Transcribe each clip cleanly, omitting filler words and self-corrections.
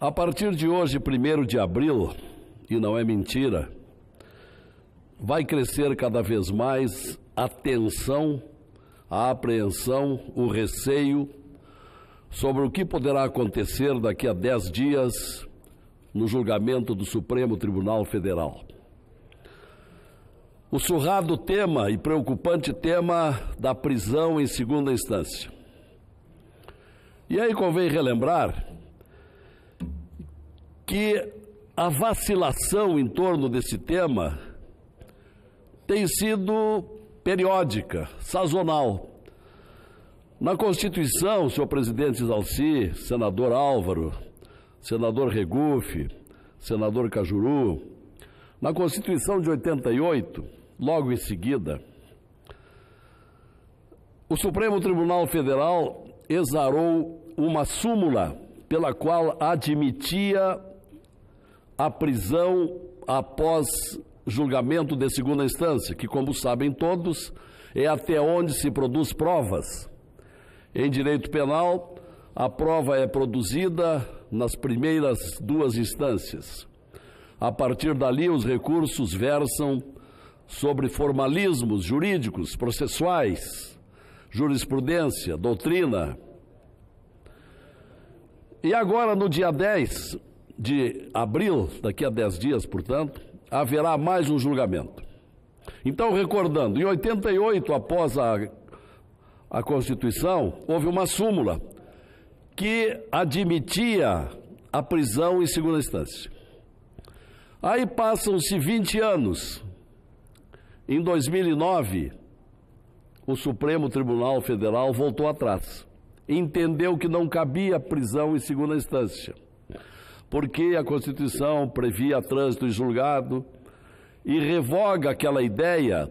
A partir de hoje, 1º de abril, e não é mentira, vai crescer cada vez mais a tensão, a apreensão, o receio sobre o que poderá acontecer daqui a 10 dias no julgamento do Supremo Tribunal Federal. O surrado tema e preocupante tema da prisão em segunda instância. E aí convém relembrar que a vacilação em torno desse tema tem sido periódica, sazonal. Na Constituição, senhor presidente Zalci, senador Álvaro, senador Regufe, senador Cajuru, na Constituição de 88, logo em seguida, o Supremo Tribunal Federal exarou uma súmula pela qual admitia a prisão após julgamento de segunda instância, que, como sabem todos, é até onde se produz provas. Em direito penal, a prova é produzida nas primeiras 2 instâncias. A partir dali, os recursos versam sobre formalismos jurídicos, processuais, jurisprudência, doutrina. E agora, no dia 10 de abril, daqui a 10 dias, portanto, haverá mais um julgamento. Então, recordando, em 88, após a Constituição, houve uma súmula que admitia a prisão em segunda instância. Aí passam-se 20 anos. Em 2009, o Supremo Tribunal Federal voltou atrás. Entendeu que não cabia prisão em segunda instância, porque a Constituição previa trânsito em julgado e revoga aquela ideia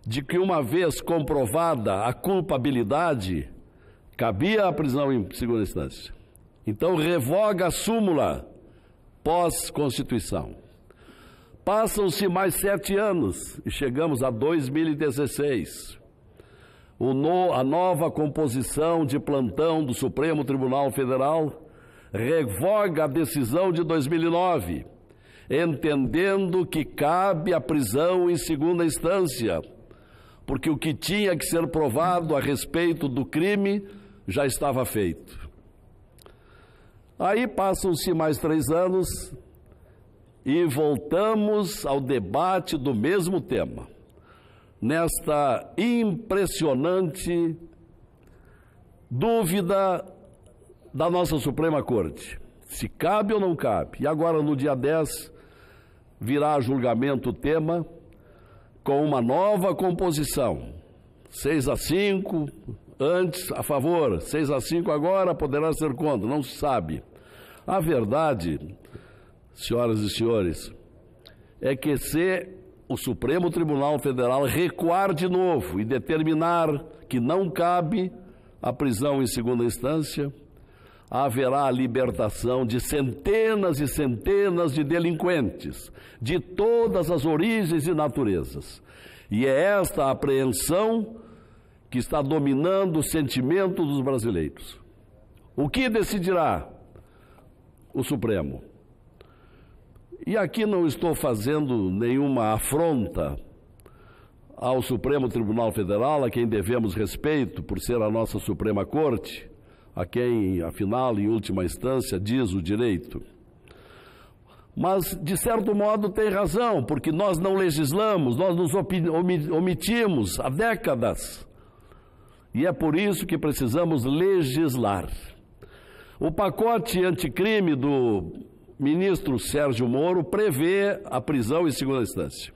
de que, uma vez comprovada a culpabilidade, cabia a prisão em segunda instância. Então, revoga a súmula pós-Constituição. Passam-se mais 7 anos e chegamos a 2016. A nova composição de plantão do Supremo Tribunal Federal revoga a decisão de 2009, entendendo que cabe a prisão em segunda instância, porque o que tinha que ser provado a respeito do crime já estava feito. Aí passam-se mais 3 anos e voltamos ao debate do mesmo tema, nesta impressionante dúvida da nossa Suprema Corte, se cabe ou não cabe. E agora, no dia 10, virá a julgamento o tema com uma nova composição, 6-5, antes a favor, 6-5 agora, poderá ser contra, não se sabe. A verdade, senhoras e senhores, é que se o Supremo Tribunal Federal recuar de novo e determinar que não cabe a prisão em segunda instância, haverá a libertação de centenas e centenas de delinquentes, de todas as origens e naturezas. E é esta a apreensão que está dominando o sentimento dos brasileiros. O que decidirá o Supremo? E aqui não estou fazendo nenhuma afronta ao Supremo Tribunal Federal, a quem devemos respeito por ser a nossa Suprema Corte, a quem, afinal, em última instância, diz o direito. Mas, de certo modo, tem razão, porque nós não legislamos, nós nos omitimos há décadas. E é por isso que precisamos legislar. O pacote anticrime do ministro Sérgio Moro prevê a prisão em segunda instância.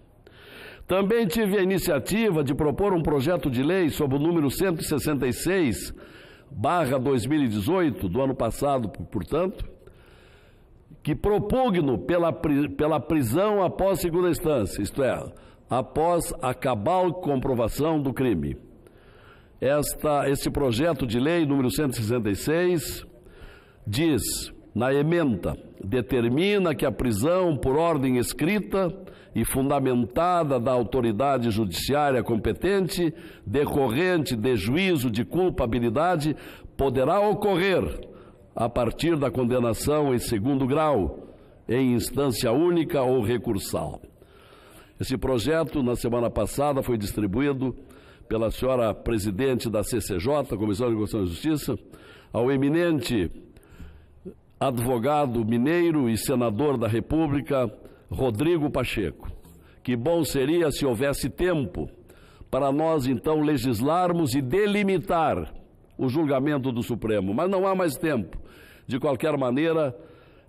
Também tive a iniciativa de propor um projeto de lei sob o número 166/2018, do ano passado, portanto, que propugno pela prisão após segunda instância, isto é, após a cabal comprovação do crime. Esse projeto de lei, número 166, diz, na ementa, determina que a prisão por ordem escrita e fundamentada da autoridade judiciária competente, decorrente de juízo de culpabilidade, poderá ocorrer a partir da condenação em segundo grau, em instância única ou recursal. Esse projeto, na semana passada, foi distribuído pela senhora presidente da CCJ, Comissão de Constituição e Justiça, ao eminente advogado mineiro e senador da República, Rodrigo Pacheco. Que bom seria se houvesse tempo para nós, então, legislarmos e delimitar o julgamento do Supremo, mas não há mais tempo. De qualquer maneira,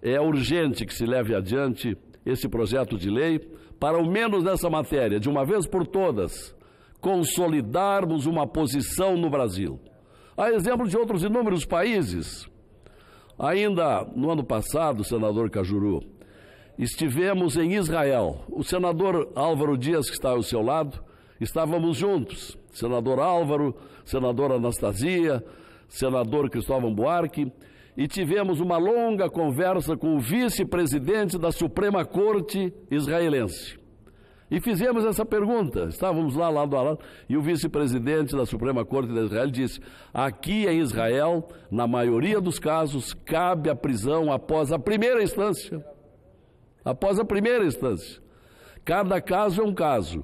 é urgente que se leve adiante esse projeto de lei para, ao menos nessa matéria, de uma vez por todas, consolidarmos uma posição no Brasil. Há exemplo de outros inúmeros países. Ainda no ano passado, senador Cajuru, estivemos em Israel. O senador Álvaro Dias, que está ao seu lado, estávamos juntos. Senador Álvaro, senadora Anastasia, senador Cristóvão Buarque, e tivemos uma longa conversa com o vice-presidente da Suprema Corte israelense. E fizemos essa pergunta, estávamos lá lado a lado, e o vice-presidente da Suprema Corte de Israel disse: aqui em Israel, na maioria dos casos, cabe a prisão após a primeira instância. Após a primeira instância. Cada caso é um caso,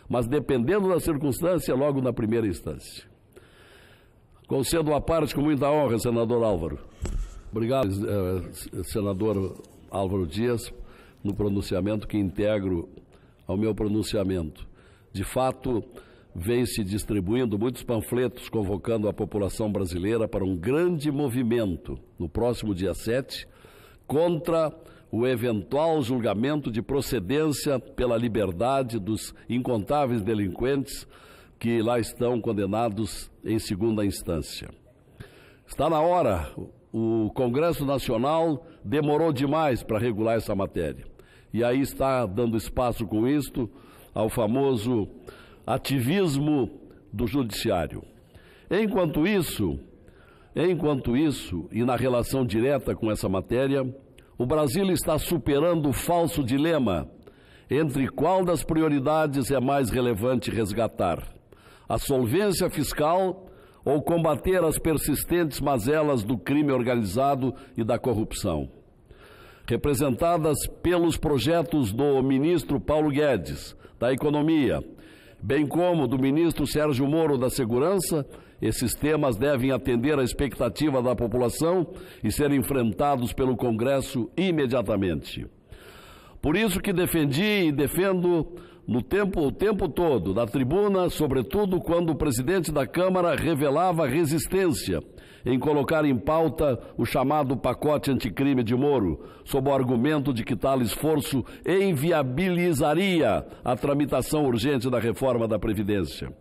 mas dependendo da circunstância, logo na primeira instância. Concedo a parte com muita honra, senador Álvaro. Obrigado, senador Álvaro Dias, no pronunciamento que integro ao meu pronunciamento. De fato, vem-se distribuindo muitos panfletos convocando a população brasileira para um grande movimento no próximo dia 7 contra o eventual julgamento de procedência pela liberdade dos incontáveis delinquentes que lá estão condenados em segunda instância. Está na hora. O Congresso Nacional demorou demais para regular essa matéria. E aí está dando espaço com isto ao famoso ativismo do judiciário. Enquanto isso, e na relação direta com essa matéria, o Brasil está superando o falso dilema entre qual das prioridades é mais relevante resgatar: a solvência fiscal ou combater as persistentes mazelas do crime organizado e da corrupção. Representadas pelos projetos do ministro Paulo Guedes, da Economia, bem como do ministro Sérgio Moro, da Segurança, esses temas devem atender à expectativa da população e ser enfrentados pelo Congresso imediatamente. Por isso que defendi e defendo o tempo todo, da tribuna, sobretudo quando o presidente da Câmara revelava resistência em colocar em pauta o chamado pacote anticrime de Moro, sob o argumento de que tal esforço inviabilizaria a tramitação urgente da reforma da Previdência.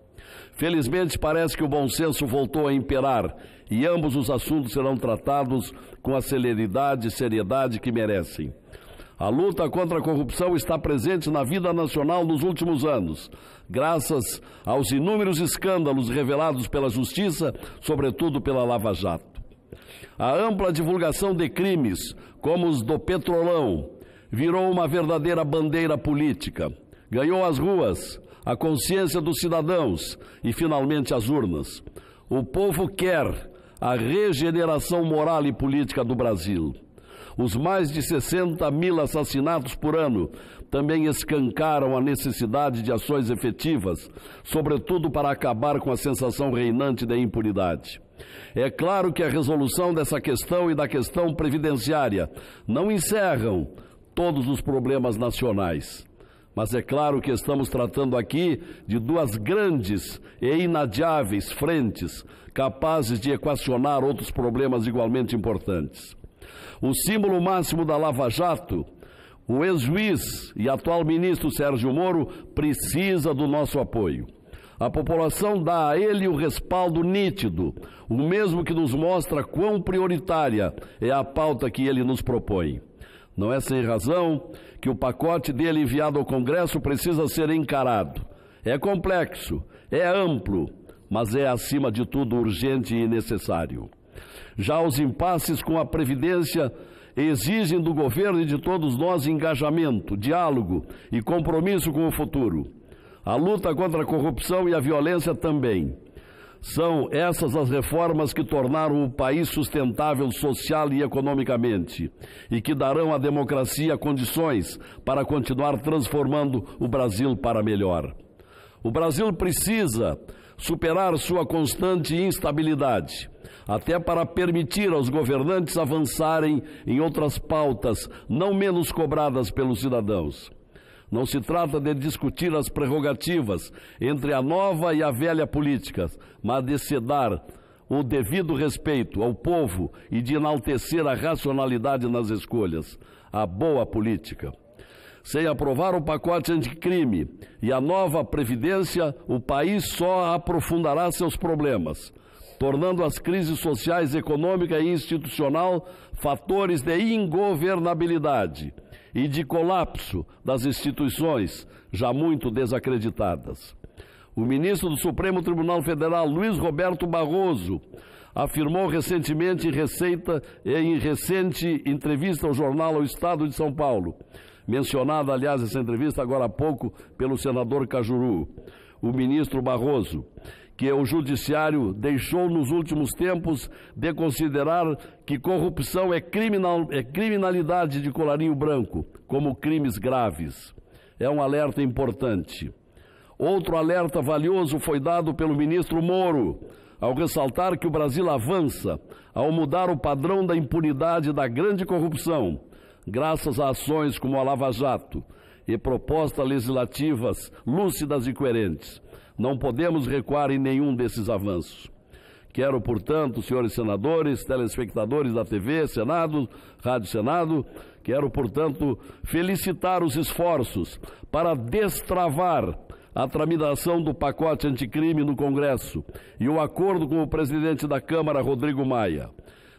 Felizmente, parece que o bom senso voltou a imperar e ambos os assuntos serão tratados com a celeridade e seriedade que merecem. A luta contra a corrupção está presente na vida nacional nos últimos anos, graças aos inúmeros escândalos revelados pela Justiça, sobretudo pela Lava Jato. A ampla divulgação de crimes, como os do Petrolão, virou uma verdadeira bandeira política. Ganhou as ruas, a consciência dos cidadãos e, finalmente, as urnas. O povo quer a regeneração moral e política do Brasil. Os mais de 60 mil assassinatos por ano também escancaram a necessidade de ações efetivas, sobretudo para acabar com a sensação reinante de impunidade. É claro que a resolução dessa questão e da questão previdenciária não encerram todos os problemas nacionais. Mas é claro que estamos tratando aqui de duas grandes e inadiáveis frentes capazes de equacionar outros problemas igualmente importantes. O símbolo máximo da Lava Jato, o ex-juiz e atual ministro Sérgio Moro, precisa do nosso apoio. A população dá a ele o respaldo nítido, o mesmo que nos mostra quão prioritária é a pauta que ele nos propõe. Não é sem razão que o pacote dele enviado ao Congresso precisa ser encarado. É complexo, é amplo, mas é, acima de tudo, urgente e necessário. Já os impasses com a Previdência exigem do governo e de todos nós engajamento, diálogo e compromisso com o futuro. A luta contra a corrupção e a violência também. São essas as reformas que tornaram o país sustentável social e economicamente e que darão à democracia condições para continuar transformando o Brasil para melhor. O Brasil precisa superar sua constante instabilidade, até para permitir aos governantes avançarem em outras pautas não menos cobradas pelos cidadãos. Não se trata de discutir as prerrogativas entre a nova e a velha política, mas de se dar o devido respeito ao povo e de enaltecer a racionalidade nas escolhas, a boa política. Sem aprovar o pacote anticrime e a nova Previdência, o país só aprofundará seus problemas, tornando as crises sociais, econômica e institucional fatores de ingovernabilidade e de colapso das instituições já muito desacreditadas. O ministro do Supremo Tribunal Federal, Luiz Roberto Barroso, afirmou recentemente em recente entrevista ao jornal O Estado de São Paulo, mencionada, aliás, essa entrevista agora há pouco pelo senador Cajuru, o ministro Barroso, que o judiciário deixou nos últimos tempos de considerar que corrupção é criminalidade de colarinho branco, como crimes graves. É um alerta importante. Outro alerta valioso foi dado pelo ministro Moro, ao ressaltar que o Brasil avança ao mudar o padrão da impunidade da grande corrupção, graças a ações como a Lava Jato e propostas legislativas lúcidas e coerentes. Não podemos recuar em nenhum desses avanços. Quero, portanto, senhores senadores, telespectadores da TV, Senado, Rádio Senado, quero, portanto, felicitar os esforços para destravar a tramitação do pacote anticrime no Congresso e o acordo com o presidente da Câmara, Rodrigo Maia.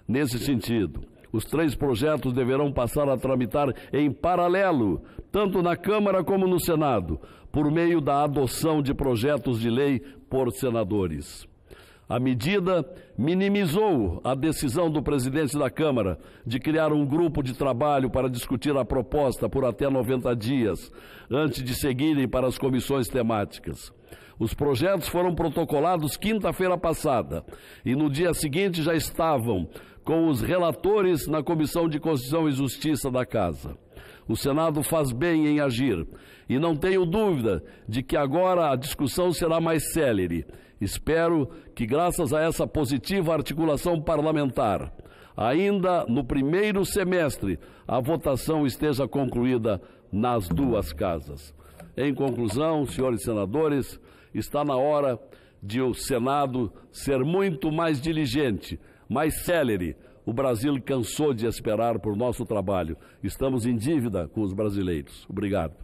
Nesse sentido, os 3 projetos deverão passar a tramitar em paralelo, tanto na Câmara como no Senado, por meio da adoção de projetos de lei por senadores. A medida minimizou a decisão do presidente da Câmara de criar um grupo de trabalho para discutir a proposta por até 90 dias, antes de seguirem para as comissões temáticas. Os projetos foram protocolados quinta-feira passada e no dia seguinte já estavam com os relatores na Comissão de Constituição e Justiça da Casa. O Senado faz bem em agir e não tenho dúvida de que agora a discussão será mais célere. Espero que, graças a essa positiva articulação parlamentar, ainda no primeiro semestre, a votação esteja concluída nas 2 casas. Em conclusão, senhores senadores, está na hora de o Senado ser muito mais diligente, mais célere. O Brasil cansou de esperar por nosso trabalho. Estamos em dívida com os brasileiros. Obrigado.